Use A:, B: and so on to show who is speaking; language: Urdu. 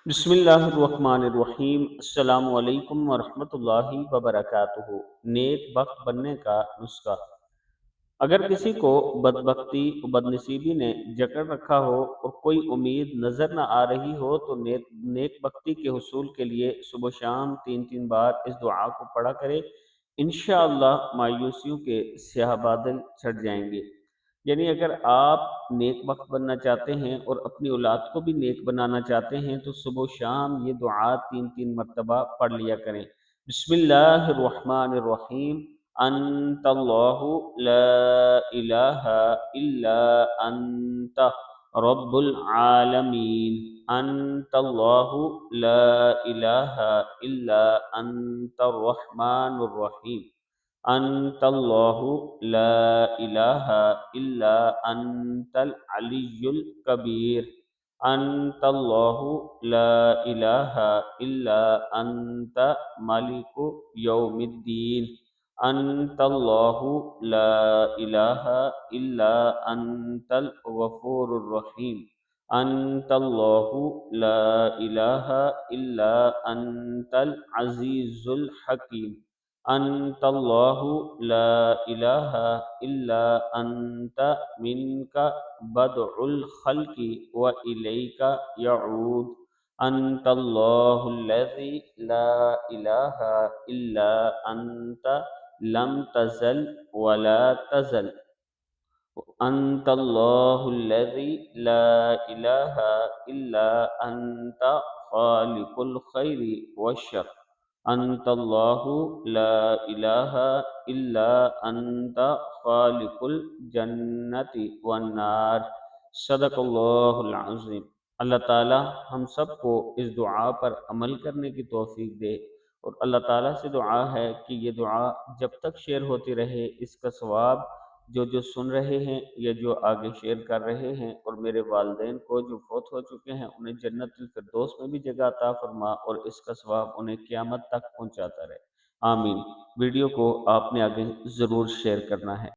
A: بسم اللہ الرحمن الرحیم۔ السلام علیکم ورحمۃ اللہ وبرکاتہ۔ نیک بخت بننے کا نسخہ۔ اگر کسی کو بدبختی و بدنصیبی نے جکڑ رکھا ہو اور کوئی امید نظر نہ آ رہی ہو تو نیک بختی کے حصول کے لیے صبح و شام تین تین بار اس دعا کو پڑھا کرے۔ انشاءاللہ مایوسیوں کے سیاہ بادل چھٹ جائیں گے۔ یعنی اگر آپ نیک بخت بننا چاہتے ہیں اور اپنی اولاد کو بھی نیک بنانا چاہتے ہیں تو صبح و شام یہ دعا تین تین مرتبہ پڑھ لیا کریں۔ بسم اللہ الرحمن الرحیم۔ انت اللہ لا الہ الا انت رب العالمین۔ انت اللہ لا الہ الا انت الرحمن الرحیم۔ انت اللہ لا الہ الا انت العلی الکبیر۔ انت اللہ لا الہ الا انت مالک یوم الدین۔ انت اللہ لا الہ الا انت الغفور الرحیم۔ انت اللہ لا الہ الا انت العزیز الحکیم۔ انت اللہ لا الہ الا انت منک بدع الخلق و الیک یعود۔ انت اللہ الذی لا الہ الا انت لم تزل ولا تزل۔ انت اللہ الذی لا الہ الا انت خالق الخیر والشر۔ انت اللہ لا الہ الا انت خالق الجنت والنار۔ صدق اللہ العظیم۔ اللہ تعالی ہم سب کو اس دعا پر عمل کرنے کی توفیق دے، اور اللہ تعالیٰ سے دعا ہے کہ یہ دعا جب تک شیئر ہوتی رہے اس کا ثواب جو سن رہے ہیں یا جو آگے شیئر کر رہے ہیں، اور میرے والدین کو جو فوت ہو چکے ہیں انہیں جنت الفردوس میں بھی جگہ عطا فرما، اور اس کا ثواب انہیں قیامت تک پہنچاتا رہے۔ آمین۔ ویڈیو کو آپ نے آگے ضرور شیئر کرنا ہے۔